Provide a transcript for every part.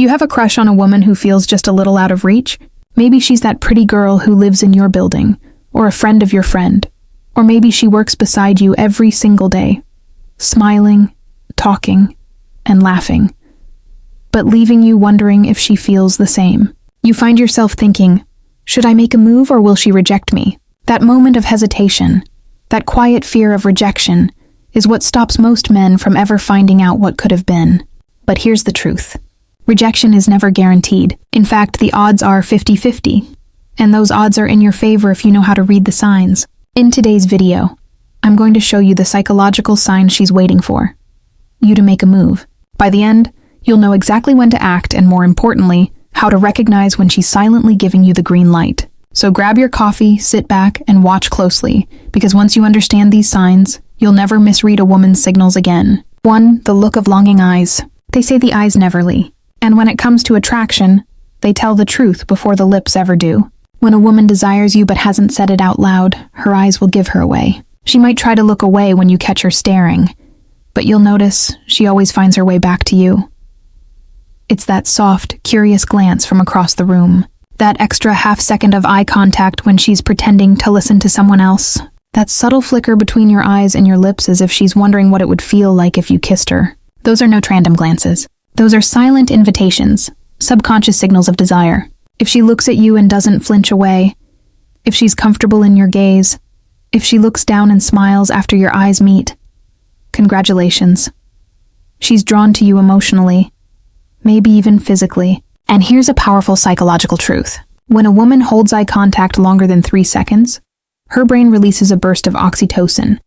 Do you have a crush on a woman who feels just a little out of reach? Maybe she's that pretty girl who lives in your building, or a friend of your friend, or maybe she works beside you every single day, smiling, talking, and laughing, but leaving you wondering if she feels the same. You find yourself thinking, should I make a move or will she reject me? That moment of hesitation, that quiet fear of rejection, is what stops most men from ever finding out what could have been. But here's the truth. Rejection is never guaranteed. In fact, the odds are 50-50, and those odds are in your favor if you know how to read the signs. In today's video, I'm going to show you the psychological signs she's waiting for you to make a move. By the end, you'll know exactly when to act and, more importantly, how to recognize when she's silently giving you the green light. So grab your coffee, sit back, and watch closely, because once you understand these signs, you'll never misread a woman's signals again. 1. The look of longing eyes. They say the eyes never lie. And when it comes to attraction, they tell the truth before the lips ever do. When a woman desires you but hasn't said it out loud, her eyes will give her away. She might try to look away when you catch her staring, but you'll notice she always finds her way back to you. It's that soft, curious glance from across the room. That extra half-second of eye contact when she's pretending to listen to someone else. That subtle flicker between your eyes and your lips as if she's wondering what it would feel like if you kissed her. Those are no random glances. Those are silent invitations, subconscious signals of desire. If she looks at you and doesn't flinch away, if she's comfortable in your gaze, if she looks down and smiles after your eyes meet, congratulations. She's drawn to you emotionally, maybe even physically. And here's a powerful psychological truth. When a woman holds eye contact longer than 3 seconds, her brain releases a burst of oxytocin,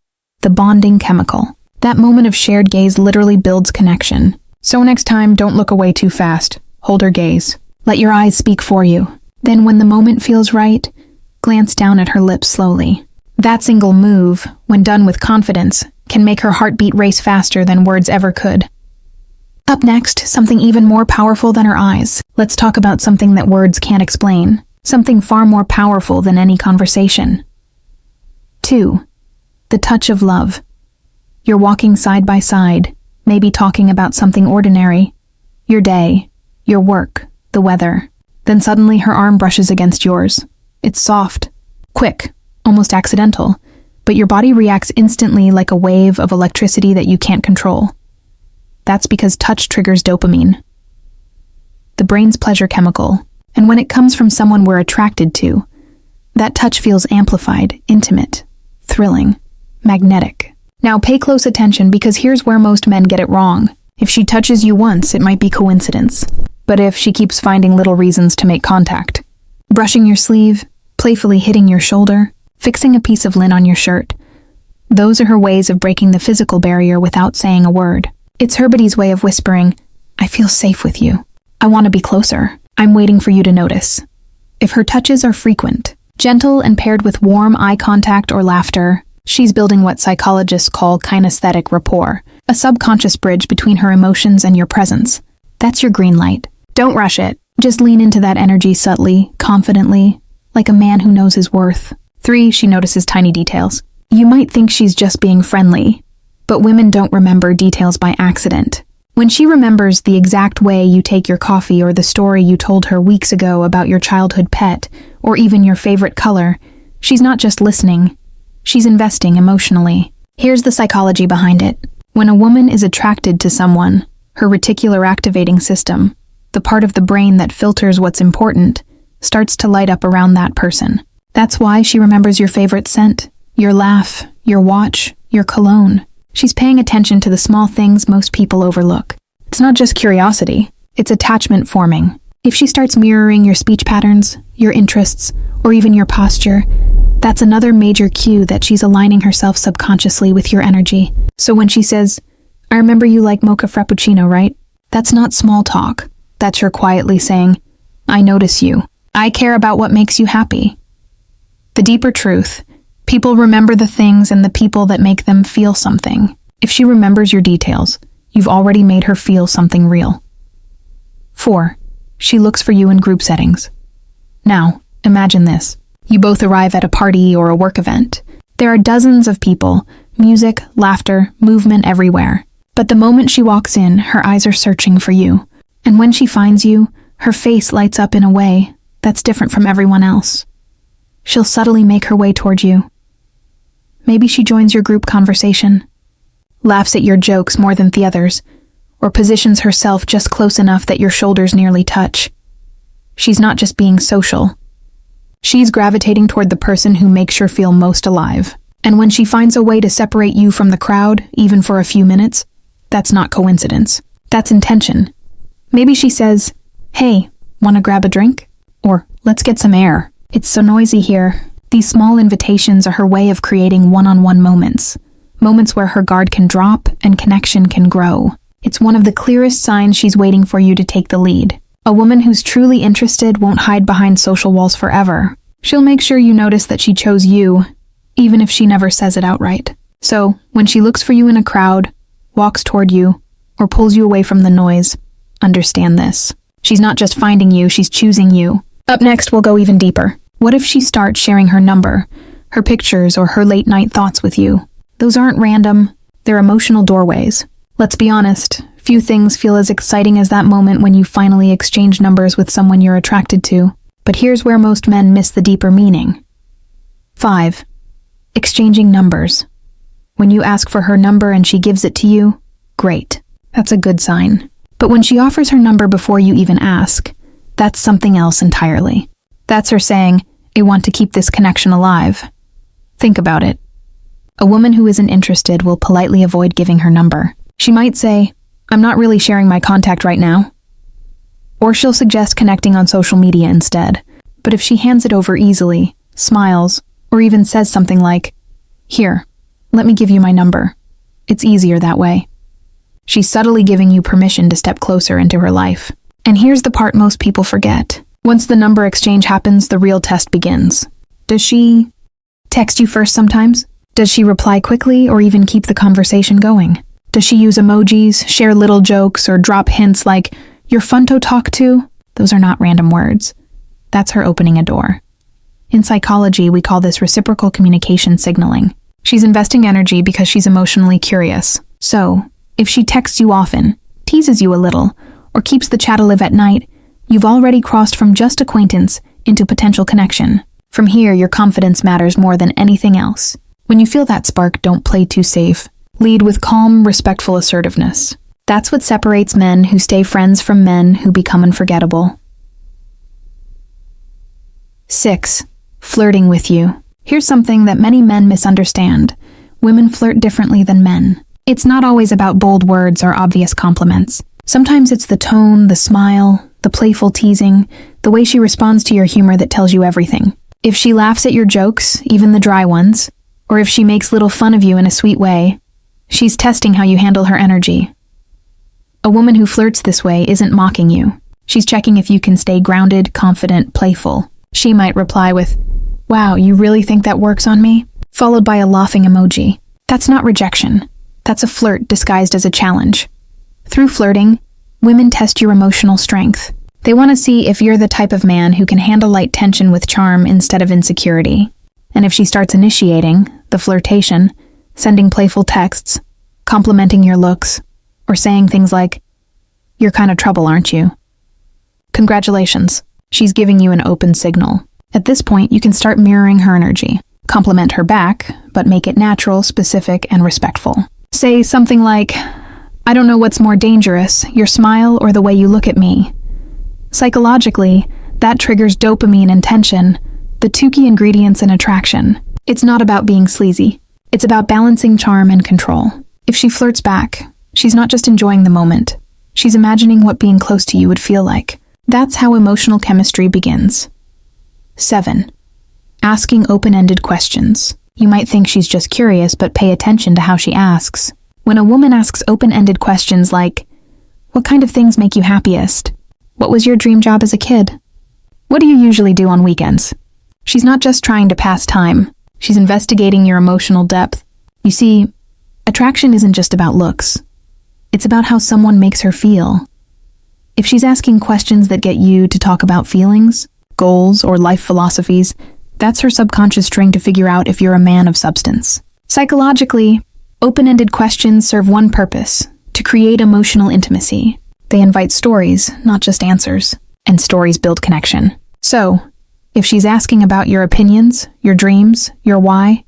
the bonding chemical. That moment of shared gaze literally builds connection. So next time, don't look away too fast. Hold her gaze. Let your eyes speak for you. Then when the moment feels right, glance down at her lips slowly. That single move, when done with confidence, can make her heartbeat race faster than words ever could. Up next, something even more powerful than her eyes. Let's talk about something that words can't explain. Something far more powerful than any conversation. 2. The touch of love. You're walking side by side, maybe talking about something ordinary. Your day, your work, the weather. Then suddenly her arm brushes against yours. It's soft, quick, almost accidental, but your body reacts instantly like a wave of electricity that you can't control. That's because touch triggers dopamine, the brain's pleasure chemical, and when it comes from someone we're attracted to, that touch feels amplified, intimate, thrilling, magnetic. Now pay close attention because here's where most men get it wrong. If she touches you once, it might be coincidence. But if she keeps finding little reasons to make contact, brushing your sleeve, playfully hitting your shoulder, fixing a piece of lint on your shirt, those are her ways of breaking the physical barrier without saying a word. It's her body's way of whispering, I feel safe with you. I want to be closer. I'm waiting for you to notice. If her touches are frequent, gentle and paired with warm eye contact or laughter, she's building what psychologists call kinesthetic rapport, a subconscious bridge between her emotions and your presence. That's your green light. Don't rush it. Just lean into that energy subtly, confidently, like a man who knows his worth. 3. She notices tiny details. You might think she's just being friendly, but women don't remember details by accident. When she remembers the exact way you take your coffee or the story you told her weeks ago about your childhood pet, or even your favorite color, she's not just listening, she's investing emotionally. Here's the psychology behind it. When a woman is attracted to someone, her reticular activating system, the part of the brain that filters what's important, starts to light up around that person. That's why she remembers your favorite scent, your laugh, your watch, your cologne. She's paying attention to the small things most people overlook. It's not just curiosity, it's attachment forming. If she starts mirroring your speech patterns, your interests, or even your posture, that's another major cue that she's aligning herself subconsciously with your energy. So when she says, I remember you like mocha frappuccino, right? That's not small talk. That's her quietly saying, I notice you. I care about what makes you happy. The deeper truth, people remember the things and the people that make them feel something. If she remembers your details, you've already made her feel something real. 4. She looks for you in group settings. Now, imagine this. You both arrive at a party or a work event. There are dozens of people, music, laughter, movement everywhere. But the moment she walks in, her eyes are searching for you. And when she finds you, her face lights up in a way that's different from everyone else. She'll subtly make her way toward you. Maybe she joins your group conversation, laughs at your jokes more than the others, or positions herself just close enough that your shoulders nearly touch. She's not just being social. She's gravitating toward the person who makes her feel most alive. And when she finds a way to separate you from the crowd, even for a few minutes, that's not coincidence. That's intention. Maybe she says, "Hey, wanna grab a drink?" Or, "Let's get some air. It's so noisy here." These small invitations are her way of creating one-on-one moments. Moments where her guard can drop and connection can grow. It's one of the clearest signs she's waiting for you to take the lead. A woman who's truly interested won't hide behind social walls forever. She'll make sure you notice that she chose you, even if she never says it outright. So, when she looks for you in a crowd, walks toward you, or pulls you away from the noise, understand this. She's not just finding you, she's choosing you. Up next, we'll go even deeper. What if she starts sharing her number, her pictures, or her late-night thoughts with you? Those aren't random, they're emotional doorways. Let's be honest, few things feel as exciting as that moment when you finally exchange numbers with someone you're attracted to. But here's where most men miss the deeper meaning. 5. Exchanging numbers. When you ask for her number and she gives it to you, great. That's a good sign. But when she offers her number before you even ask, that's something else entirely. That's her saying, "I want to keep this connection alive." Think about it. A woman who isn't interested will politely avoid giving her number. She might say, "I'm not really sharing my contact right now." Or she'll suggest connecting on social media instead. But if she hands it over easily, smiles, or even says something like, "Here, let me give you my number," it's easier that way. She's subtly giving you permission to step closer into her life. And here's the part most people forget. Once the number exchange happens, the real test begins. Does she text you first sometimes? Does she reply quickly or even keep the conversation going? Does she use emojis, share little jokes, or drop hints like, "You're fun to talk to"? Those are not random words. That's her opening a door. In psychology, we call this reciprocal communication signaling. She's investing energy because she's emotionally curious. So, if she texts you often, teases you a little, or keeps the chat alive at night, you've already crossed from just acquaintance into potential connection. From here, your confidence matters more than anything else. When you feel that spark, don't play too safe. Lead with calm, respectful assertiveness. That's what separates men who stay friends from men who become unforgettable. 6. Flirting with you. Here's something that many men misunderstand. Women flirt differently than men. It's not always about bold words or obvious compliments. Sometimes it's the tone, the smile, the playful teasing, the way she responds to your humor that tells you everything. If she laughs at your jokes, even the dry ones, or if she makes little fun of you in a sweet way, she's testing how you handle her energy. A woman who flirts this way isn't mocking you. She's checking if you can stay grounded, confident, playful. She might reply with, "Wow, you really think that works on me?" followed by a laughing emoji. That's not rejection. That's a flirt disguised as a challenge. Through flirting, women test your emotional strength. They want to see if you're the type of man who can handle light tension with charm instead of insecurity. And if she starts initiating the flirtation, sending playful texts, complimenting your looks, or saying things like, "You're kind of trouble, aren't you?" Congratulations, she's giving you an open signal. At this point, you can start mirroring her energy. Compliment her back, but make it natural, specific, and respectful. Say something like, "I don't know what's more dangerous, your smile or the way you look at me." Psychologically, that triggers dopamine and tension, the two key ingredients in attraction. It's not about being sleazy. It's about balancing charm and control. If she flirts back, she's not just enjoying the moment. She's imagining what being close to you would feel like. That's how emotional chemistry begins. 7. Asking open-ended questions. You might think she's just curious, but pay attention to how she asks. When a woman asks open-ended questions like, "What kind of things make you happiest? What was your dream job as a kid? What do you usually do on weekends?" She's not just trying to pass time. She's investigating your emotional depth. You see, attraction isn't just about looks. It's about how someone makes her feel. If she's asking questions that get you to talk about feelings, goals, or life philosophies, that's her subconscious trying to figure out if you're a man of substance. Psychologically, open-ended questions serve one purpose: to create emotional intimacy. They invite stories, not just answers. And stories build connection. So, if she's asking about your opinions, your dreams, your why,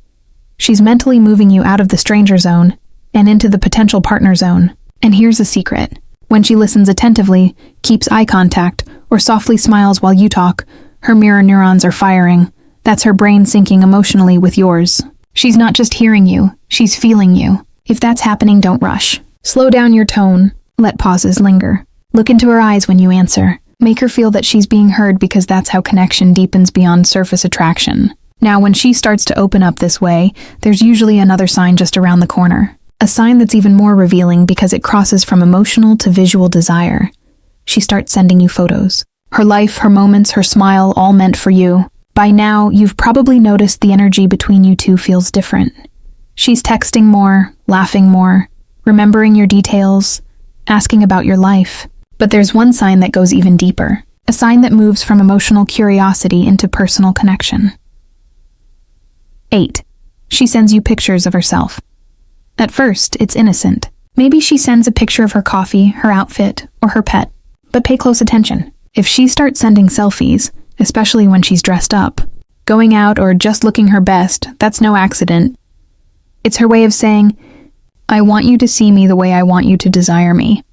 she's mentally moving you out of the stranger zone and into the potential partner zone. And here's a secret. When she listens attentively, keeps eye contact, or softly smiles while you talk, her mirror neurons are firing. That's her brain syncing emotionally with yours. She's not just hearing you, she's feeling you. If that's happening, don't rush. Slow down your tone. Let pauses linger. Look into her eyes when you answer. Make her feel that she's being heard, because that's how connection deepens beyond surface attraction. Now, when she starts to open up this way, there's usually another sign just around the corner. A sign that's even more revealing because it crosses from emotional to visual desire. She starts sending you photos. Her life, her moments, her smile, all meant for you. By now, you've probably noticed the energy between you two feels different. She's texting more, laughing more, remembering your details, asking about your life. But there's one sign that goes even deeper. A sign that moves from emotional curiosity into personal connection. 8. She sends you pictures of herself. At first, it's innocent. Maybe she sends a picture of her coffee, her outfit, or her pet. But pay close attention. If she starts sending selfies, especially when she's dressed up, going out, or just looking her best, that's no accident. It's her way of saying, I want you to see me the way I want you to desire me.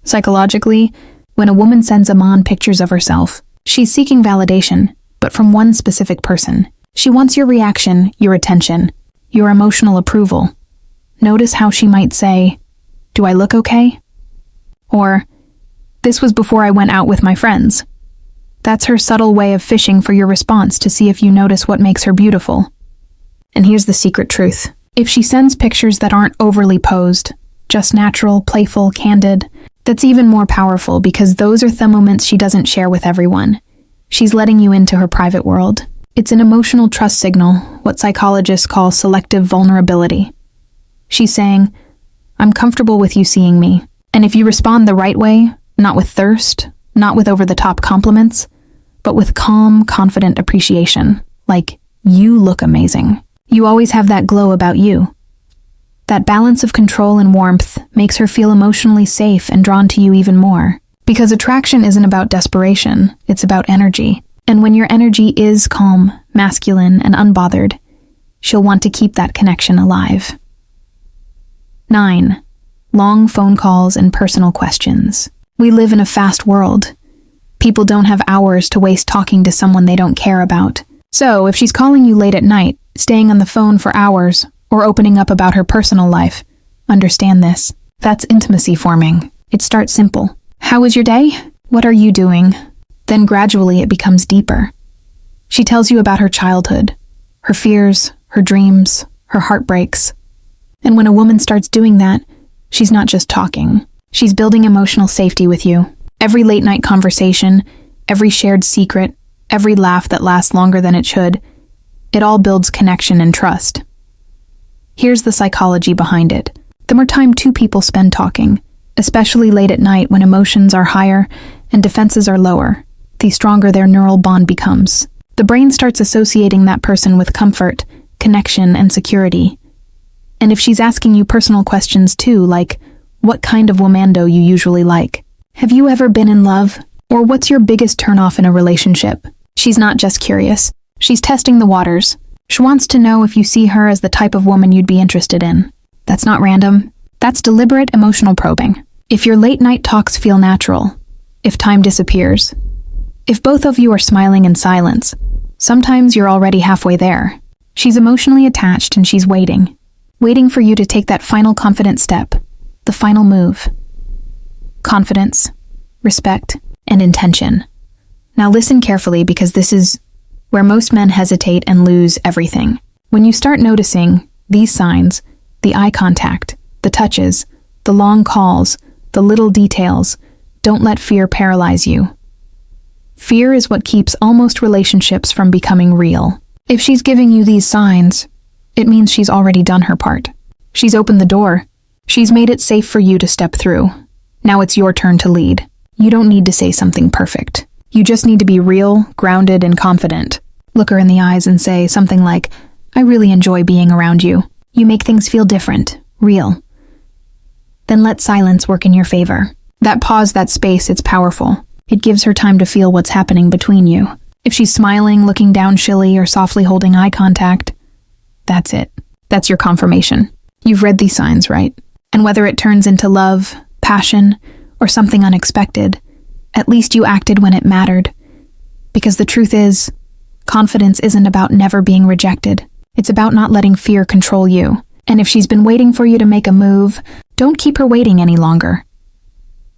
Psychologically, when a woman sends Aman pictures of herself, she's seeking validation, but from one specific person. She wants your reaction, your attention, your emotional approval. Notice how she might say, do I look okay? Or, this was before I went out with my friends. That's her subtle way of fishing for your response to see if you notice what makes her beautiful. And here's the secret truth. If she sends pictures that aren't overly posed, just natural, playful, candid, that's even more powerful, because those are the moments she doesn't share with everyone. She's letting you into her private world. It's an emotional trust signal, what psychologists call selective vulnerability. She's saying, I'm comfortable with you seeing me. And if you respond the right way, not with thirst, not with over-the-top compliments, but with calm, confident appreciation, like, you look amazing. You always have that glow about you. That balance of control and warmth makes her feel emotionally safe and drawn to you even more. Because attraction isn't about desperation, it's about energy. And when your energy is calm, masculine, and unbothered, she'll want to keep that connection alive. 9. Long phone calls and personal questions. We live in a fast world. People don't have hours to waste talking to someone they don't care about. So, if she's calling you late at night, staying on the phone for hours, or opening up about her personal life, understand this. That's intimacy forming. It starts simple. How was your day? What are you doing? Then gradually it becomes deeper. She tells you about her childhood, her fears, her dreams, her heartbreaks. And when a woman starts doing that, she's not just talking. She's building emotional safety with you. Every late night conversation, every shared secret, every laugh that lasts longer than it should, it all builds connection and trust. Here's the psychology behind it. The more time two people spend talking, especially late at night when emotions are higher and defenses are lower, the stronger their neural bond becomes. The brain starts associating that person with comfort, connection, and security. And if she's asking you personal questions too, like, what kind of womando you usually like? Have you ever been in love? Or what's your biggest turnoff in a relationship? She's not just curious. She's testing the waters. She wants to know if you see her as the type of woman you'd be interested in. That's not random. That's deliberate emotional probing. If your late night talks feel natural, if time disappears, if both of you are smiling in silence, sometimes you're already halfway there. She's emotionally attached and she's waiting for you to take that final confident step, the final move. Confidence, respect, and intention. Now listen carefully, because this is where most men hesitate and lose everything. When you start noticing these signs, the eye contact, the touches, the long calls, the little details, don't let fear paralyze you. Fear is what keeps almost relationships from becoming real. If she's giving you these signs, it means she's already done her part. She's opened the door. She's made it safe for you to step through. Now it's your turn to lead. You don't need to say something perfect. You just need to be real, grounded, and confident. Look her in the eyes and say something like, I really enjoy being around you. You make things feel different, real. Then let silence work in your favor. That pause, that space, it's powerful. It gives her time to feel what's happening between you. If she's smiling, looking down chilly, or softly holding eye contact, that's it. That's your confirmation. You've read these signs, right? And whether it turns into love, passion, or something unexpected, at least you acted when it mattered. Because the truth is, confidence isn't about never being rejected. It's about not letting fear control you. And if she's been waiting for you to make a move, don't keep her waiting any longer.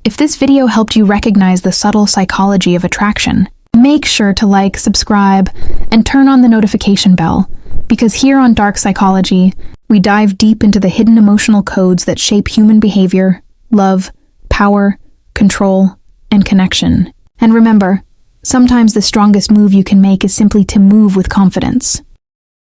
If this video helped you recognize the subtle psychology of attraction, make sure to like, subscribe, and turn on the notification bell, because here on Dark Psychology, we dive deep into the hidden emotional codes that shape human behavior, love, power, control, and connection. And remember, sometimes the strongest move you can make is simply to move with confidence.